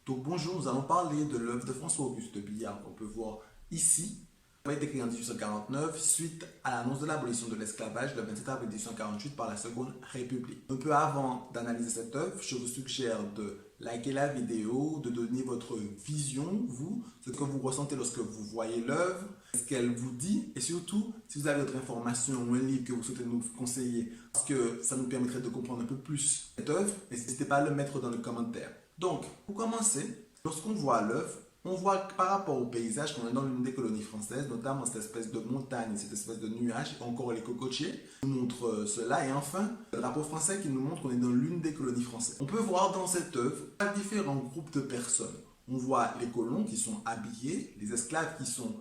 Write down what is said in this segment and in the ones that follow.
Donc bonjour, nous allons parler de l'œuvre de François-Auguste Billard qu'on peut voir ici. Elle a été créée en 1849 suite à l'annonce de l'abolition de l'esclavage le 27 avril 1848 par la Seconde République. Un peu avant d'analyser cette œuvre, je vous suggère de liker la vidéo, de donner votre vision, vous, ce que vous ressentez lorsque vous voyez l'œuvre, ce qu'elle vous dit, et surtout, si vous avez d'autres informations ou un livre que vous souhaitez nous conseiller, parce que ça nous permettrait de comprendre un peu plus cette œuvre, n'hésitez pas à le mettre dans les commentaires. Donc, pour commencer, lorsqu'on voit l'œuvre, on voit que par rapport au paysage qu'on est dans l'une des colonies françaises, notamment cette espèce de montagne, cette espèce de nuage, et encore les cocotiers, nous montrent cela. Et enfin, le drapeau français qui nous montre qu'on est dans l'une des colonies françaises. On peut voir dans cette œuvre différents groupes de personnes. On voit les colons qui sont habillés, les esclaves qui sont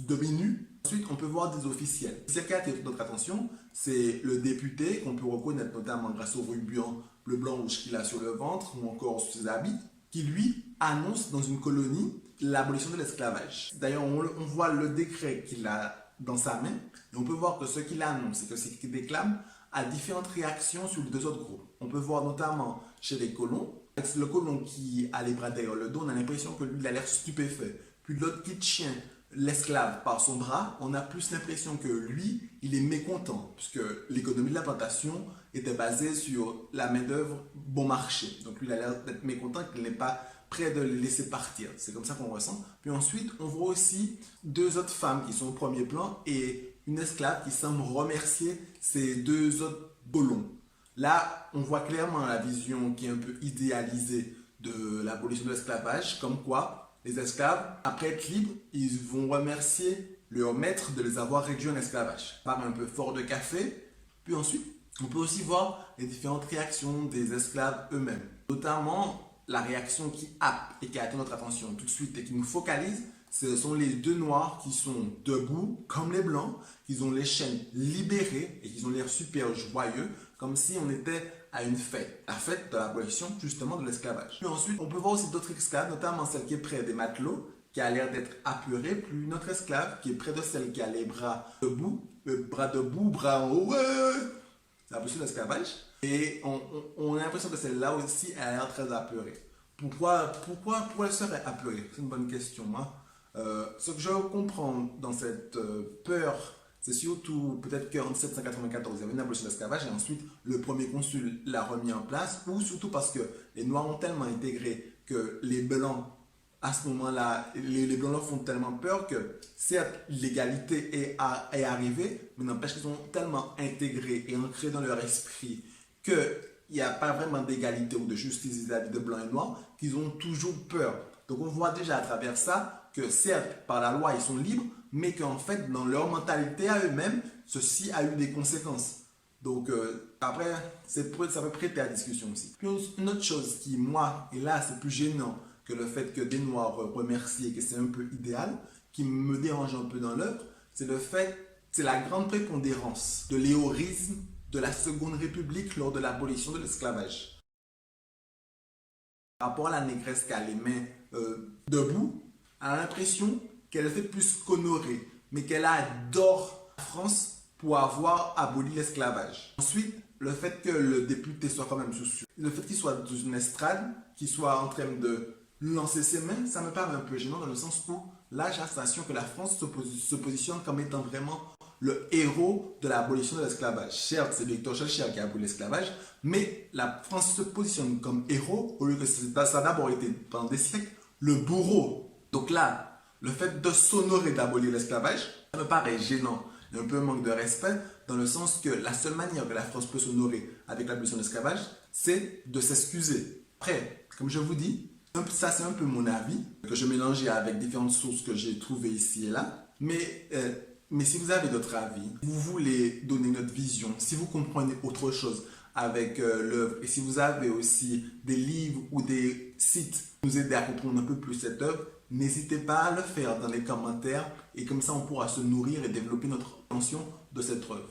demi-nus. Ensuite, on peut voir des officiels. Ce qui a attiré notre attention, c'est le député qu'on peut reconnaître notamment grâce au ruban bleu, blanc, rouge qu'il a sur le ventre ou encore sur ses habits, qui lui annonce dans une colonie l'abolition de l'esclavage. D'ailleurs, on voit le décret qu'il a dans sa main et on peut voir que ce qu'il annonce et que ce qu'il déclame a différentes réactions sur les deux autres groupes. On peut voir notamment chez les colons, le colon qui a les bras derrière le dos, on a l'impression que lui il a l'air stupéfait. Puis l'autre qui tient l'esclave par son bras, on a plus l'impression que lui, il est mécontent, puisque l'économie de la plantation était basée sur la main-d'œuvre bon marché. Donc lui, il a l'air d'être mécontent qu'il n'est pas prêt de les laisser partir. C'est comme ça qu'on ressent. Puis ensuite, on voit aussi deux autres femmes qui sont au premier plan et une esclave qui semble remercier ces deux autres colons. Là, on voit clairement la vision qui est un peu idéalisée de l'abolition de l'esclavage, comme quoi les esclaves, après être libres, ils vont remercier leur maître de les avoir réduits en esclavage. Par un peu fort de café, puis ensuite, on peut aussi voir les différentes réactions des esclaves eux-mêmes. Notamment, la réaction qui happe et qui attire notre attention tout de suite et qui nous focalise, ce sont les deux noirs qui sont debout, comme les blancs, qui ont les chaînes libérées et qui ont l'air super joyeux, comme si on était à une fête, la fête de l'abolition justement de l'esclavage. Puis ensuite, on peut voir aussi d'autres esclaves, notamment celle qui est près des matelots, qui a l'air d'être apeurée, puis une autre esclave qui est près de celle qui a les bras debout, bras en haut, c'est l'abolition de l'esclavage. Et on a l'impression que celle-là aussi, elle a l'air très apeurée. Pourquoi elle serait apeurée? C'est une bonne question. Ce que je comprends dans cette peur, c'est surtout peut-être qu'en 1794, il y avait une abolition de l'esclavage et ensuite le premier consul l'a remis en place, ou surtout parce que les Noirs ont tellement intégré que les Blancs, à ce moment-là, les Blancs leur font tellement peur que certes, l'égalité est arrivée, mais n'empêche qu'ils ont tellement intégré et ancré dans leur esprit qu'il n'y a pas vraiment d'égalité ou de justice vis-à-vis de Blancs et Noirs, qu'ils ont toujours peur. Donc on voit déjà à travers ça que certes, par la loi, ils sont libres, mais qu'en fait, dans leur mentalité à eux-mêmes, ceci a eu des conséquences. Donc après, ça peut prêter à discussion aussi. Puis une autre chose qui, moi, et là c'est plus gênant que le fait que des Noirs remercient et que c'est un peu idéal, qui me dérange un peu dans l'œuvre, c'est la grande prépondérance de l'héroïsme de la Seconde République lors de l'abolition de l'esclavage. Par rapport à la négresse qui a les mains debout, elle a l'impression qu'elle fait plus qu'honorer, mais qu'elle adore la France pour avoir aboli l'esclavage. Ensuite, le fait que le député soit quand même soucieux, le fait qu'il soit dans une estrade, qu'il soit en train de lancer ses mains, ça me paraît un peu gênant dans le sens où là, j'ai l'impression que la France se positionne comme étant vraiment le héros de l'abolition de l'esclavage. Certes, c'est Victor Schœlcher qui a aboli l'esclavage, mais la France se positionne comme héros au lieu que ça a d'abord été pendant des siècles le bourreau. Donc là, le fait de s'honorer d'abolir l'esclavage, ça me paraît gênant et un peu un manque de respect dans le sens que la seule manière que la France peut s'honorer avec l'abolition de l'esclavage, c'est de s'excuser. Après, comme je vous dis, ça c'est un peu mon avis que je mélangeais avec différentes sources que j'ai trouvées ici et là. Mais si vous avez d'autres avis, vous voulez donner notre vision, si vous comprenez autre chose avec l'œuvre et si vous avez aussi des livres ou des sites qui nous aident à comprendre un peu plus cette œuvre, n'hésitez pas à le faire dans les commentaires et comme ça on pourra se nourrir et développer notre attention de cette œuvre.